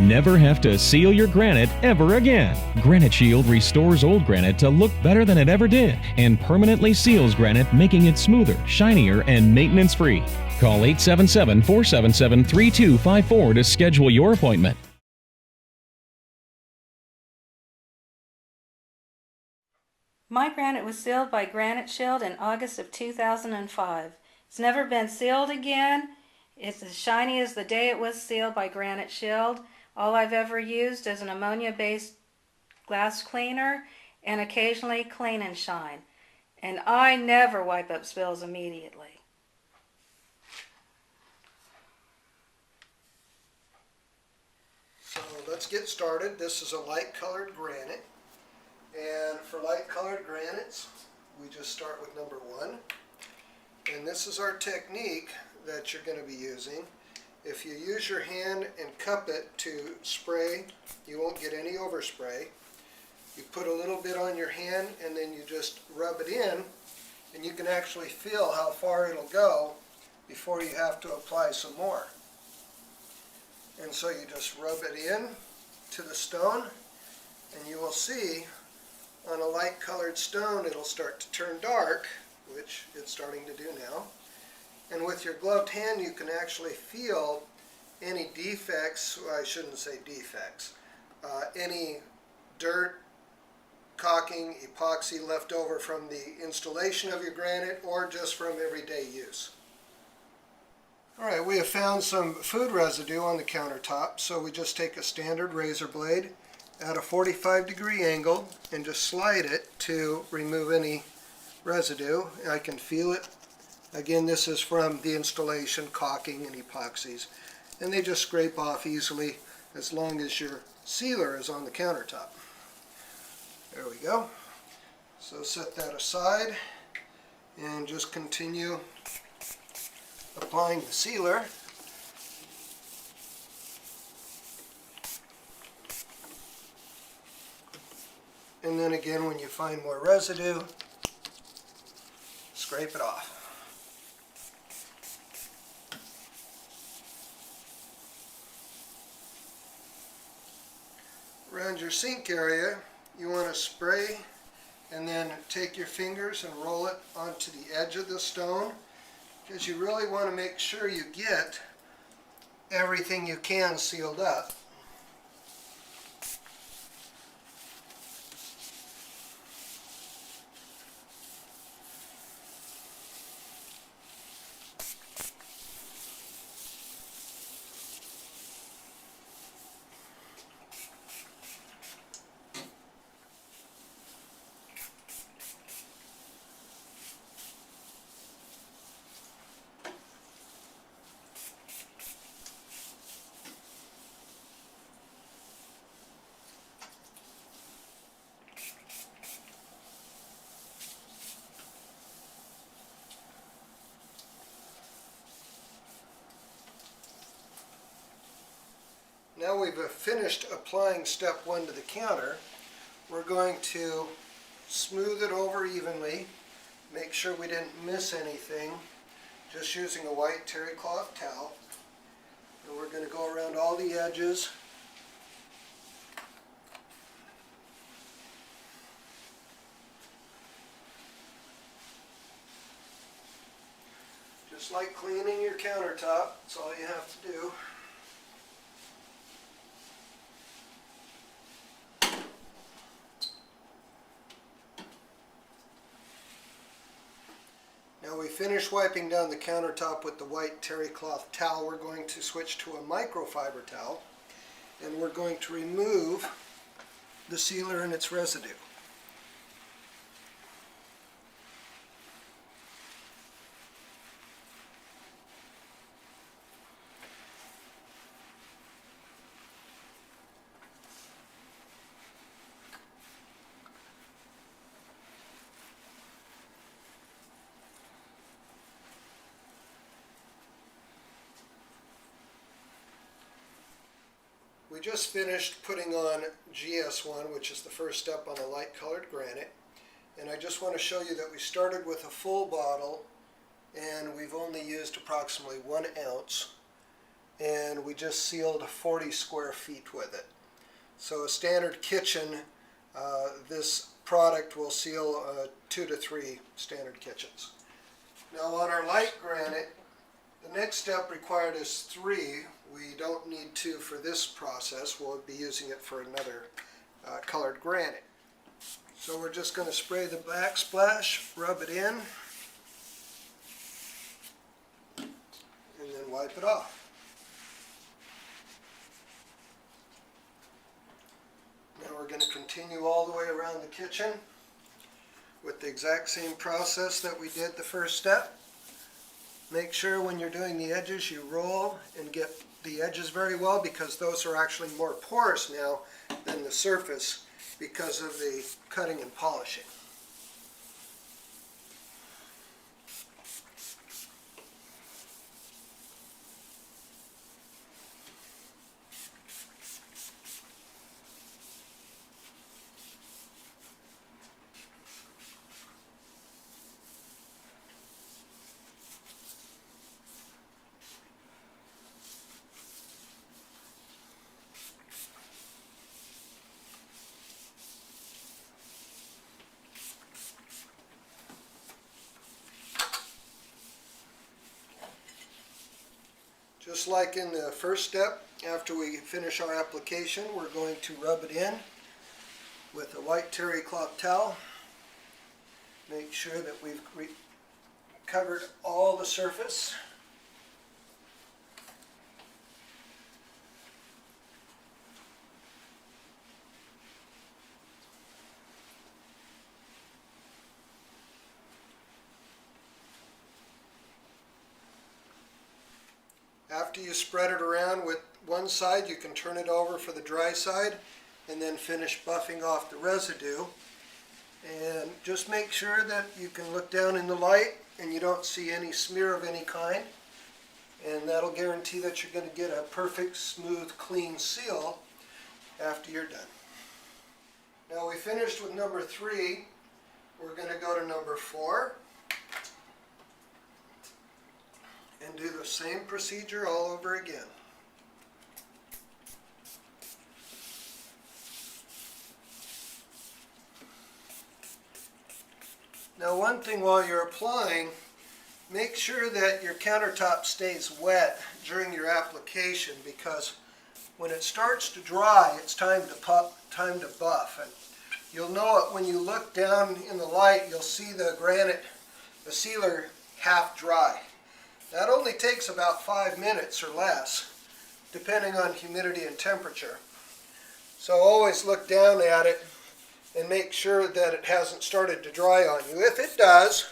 Never have to seal your granite ever again. Granite Shield restores old granite to look better than it ever did and permanently seals granite, making it smoother, shinier, and maintenance-free. Call 877-477-3254 to schedule your appointment. My granite was sealed by Granite Shield in August of 2005. It's never been sealed again. It's as shiny as the day it was sealed by Granite Shield. All I've ever used is an ammonia-based glass cleaner and occasionally Clean and Shine. And I never wipe up spills immediately. So let's get started. This is a light colored granite. And for light colored granites, we just start with number 1. And this is our technique that you're going to be using. If you use your hand and cup it to spray, you won't get any overspray. You put a little bit on your hand and then you just rub it in, and you can actually feel how far it'll go before you have to apply some more. And so you just rub it in to the stone, and you will see on a light colored stone it'll start to turn dark, which it's starting to do now. And with your gloved hand you can actually feel any defects, well, I shouldn't say defects, any dirt, caulking, epoxy left over from the installation of your granite or just from everyday use. Alright, we have found some food residue on the countertop, so we just take a standard razor blade at a 45-degree angle and just slide it to remove any residue. I can feel it. Again, this is from the installation, caulking and epoxies, and they just scrape off easily as long as your sealer is on the countertop. There we go. So set that aside and just continue applying the sealer. And then again, when you find more residue, scrape it off. Around your sink area, you want to spray and then take your fingers and roll it onto the edge of the stone, because you really want to make sure you get everything you can sealed up. Now we've finished applying step 1 to the counter. We're going to smooth it over evenly, make sure we didn't miss anything, just using a white terry cloth towel. And we're going to go around all the edges. Just like cleaning your countertop, that's all you have to do. Now we finish wiping down the countertop with the white terry cloth towel. We're going to switch to a microfiber towel, and we're going to remove the sealer and its residue. We just finished putting on GS1, which is the first step on a light colored granite, and I just want to show you that we started with a full bottle and we've only used approximately 1 ounce, and we just sealed 40 square feet with it. So a standard kitchen, this product will seal 2 to 3 standard kitchens. Now on our light granite, the next step required is 3. We don't need 2 for this process. We'll be using it for another colored granite. So we're just going to spray the backsplash, rub it in, and then wipe it off. Now we're going to continue all the way around the kitchen with the exact same process that we did the first step. Make sure when you're doing the edges you roll and get the edges very well, because those are actually more porous now than the surface because of the cutting and polishing. Just like in the first step, after we finish our application, we're going to rub it in with a white terry cloth towel. Make sure that we've covered all the surface. After you spread it around with one side, you can turn it over for the dry side and then finish buffing off the residue. And just make sure that you can look down in the light and you don't see any smear of any kind. And that'll guarantee that you're going to get a perfect, smooth, clean seal after you're done. Now we finished with number 3. We're going to go to number 4. And do the same procedure all over again. Now one thing while you're applying, make sure that your countertop stays wet during your application, because when it starts to dry, it's time to buff. And you'll know it when you look down in the light, you'll see the granite, the sealer half dry. That only takes about 5 minutes or less, depending on humidity and temperature. So always look down at it and make sure that it hasn't started to dry on you. If it does,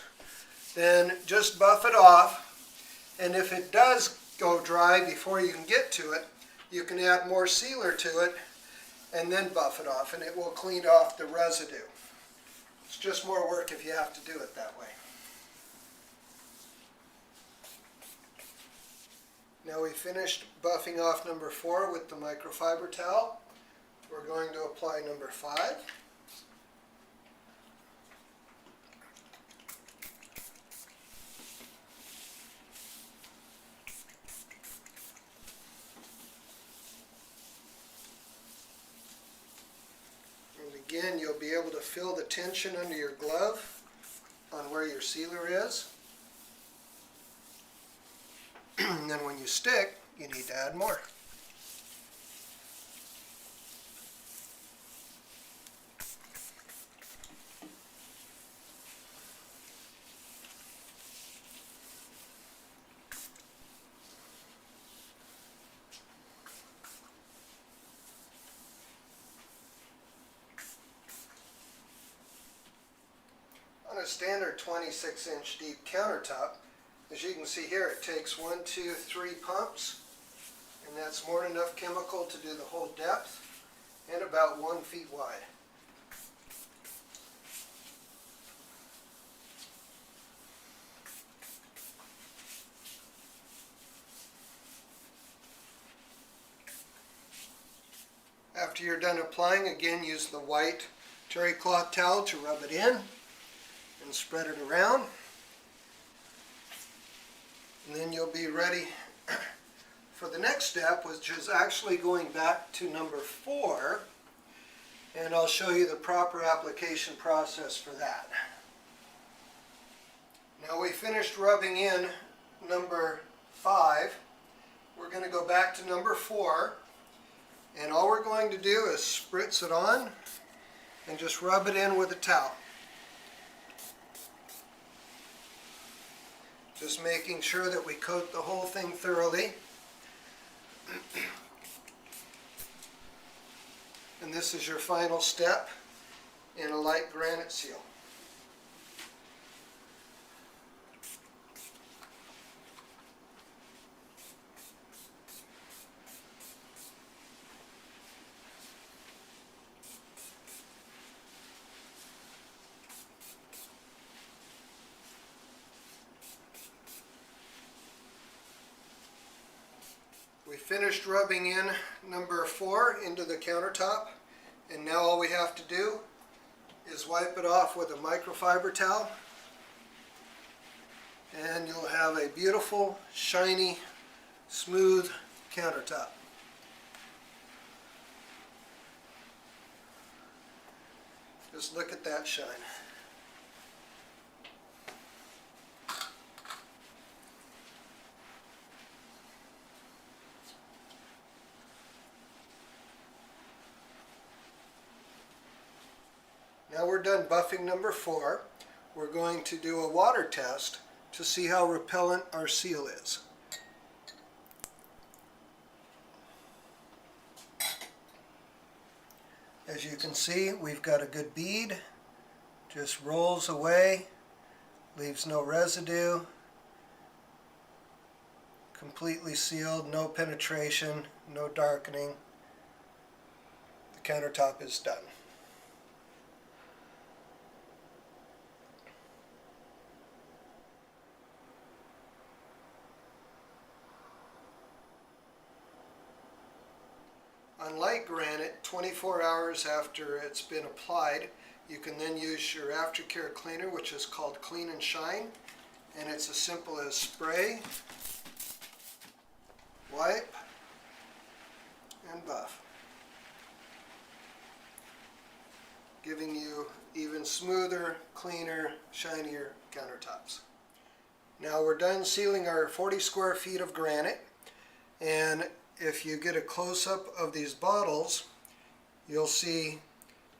then just buff it off. And if it does go dry before you can get to it, you can add more sealer to it and then buff it off, and it will clean off the residue. It's just more work if you have to do it that way. Now we finished buffing off number 4 with the microfiber towel. We're going to apply number 5. And again, you'll be able to feel the tension under your glove on where your sealer is. And then when you stick, you need to add more. On a standard 26-inch deep countertop, as you can see here, it takes 1, 2, 3 pumps, and that's more than enough chemical to do the whole depth and about 1 feet wide. After you're done applying, again use the white terry cloth towel to rub it in and spread it around. And then you'll be ready for the next step, which is actually going back to number 4, and I'll show you the proper application process for that. Now we finished rubbing in number 5. We're going to go back to number 4, and all we're going to do is spritz it on and just rub it in with a towel. Just making sure that we coat the whole thing thoroughly. And this is your final step in a light granite seal. We finished rubbing in number 4 into the countertop, and now all we have to do is wipe it off with a microfiber towel, and you'll have a beautiful, shiny, smooth countertop. Just look at that shine. Now we're done buffing number 4. We're going to do a water test to see how repellent our seal is. As you can see, we've got a good bead. Just rolls away, leaves no residue. Completely sealed, no penetration, no darkening. The countertop is done. On light granite, 24 hours after it's been applied, you can then use your aftercare cleaner, which is called Clean and Shine, and it's as simple as spray, wipe, and buff, giving you even smoother, cleaner, shinier countertops. Now we're done sealing our 40 square feet of granite, and if you get a close-up of these bottles, you'll see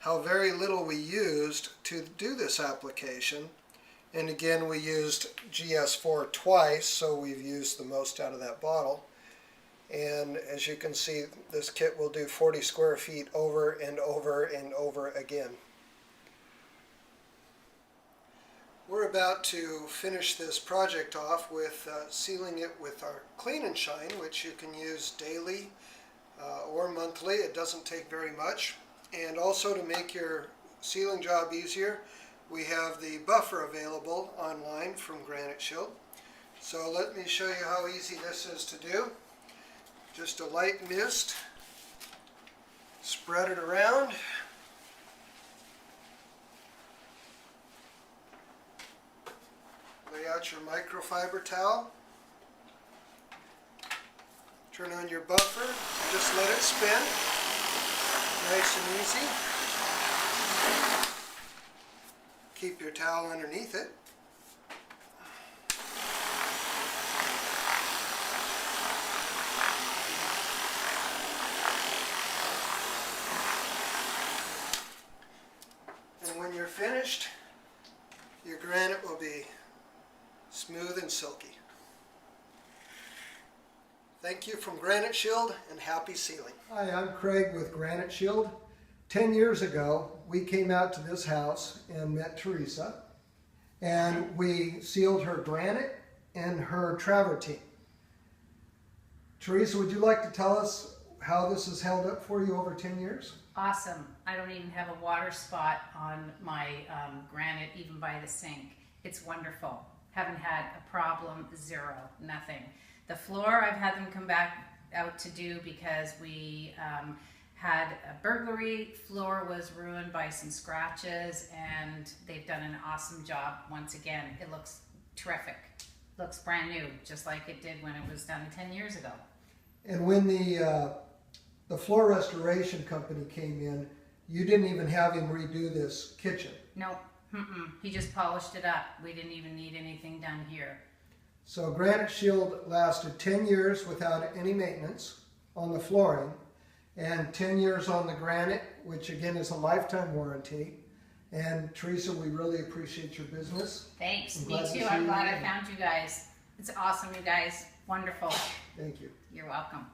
how very little we used to do this application. And again, we used GS4 twice, so we've used the most out of that bottle. And as you can see, this kit will do 40 square feet over and over and over again. We're about to finish this project off with sealing it with our Clean and Shine, which you can use daily or monthly. It doesn't take very much. And also, to make your sealing job easier, we have the buffer available online from Granite Shield. So let me show you how easy this is to do. Just a light mist, spread it around. Lay out your microfiber towel. Turn on your buffer. Just let it spin. Nice and easy. Keep your towel underneath it. And when you're finished, your granite will be smooth and silky. Thank you from Granite Shield, and happy sealing. Hi, I'm Craig with Granite Shield. 10 years ago, we came out to this house and met Teresa, and we sealed her granite and her travertine. Teresa, would you like to tell us how this has held up for you over 10 years? Awesome. I don't even have a water spot on my granite, even by the sink. It's wonderful. Haven't had a problem, zero, nothing. The floor, I've had them come back out to do because we had a burglary. Floor was ruined by some scratches, and they've done an awesome job once again. It looks terrific. Looks brand new, just like it did when it was done 10 years ago. And when the floor restoration company came in, you didn't even have him redo this kitchen. Nope. He just polished it up. We didn't even need anything done here. So Granite Shield lasted 10 years without any maintenance on the flooring, and 10 years on the granite, which again is a lifetime warranty. And Teresa, we really appreciate your business. Thanks. I'm Me glad to too. see I'm you glad I again. found you guys. It's awesome, you guys. Wonderful. Thank you. You're welcome.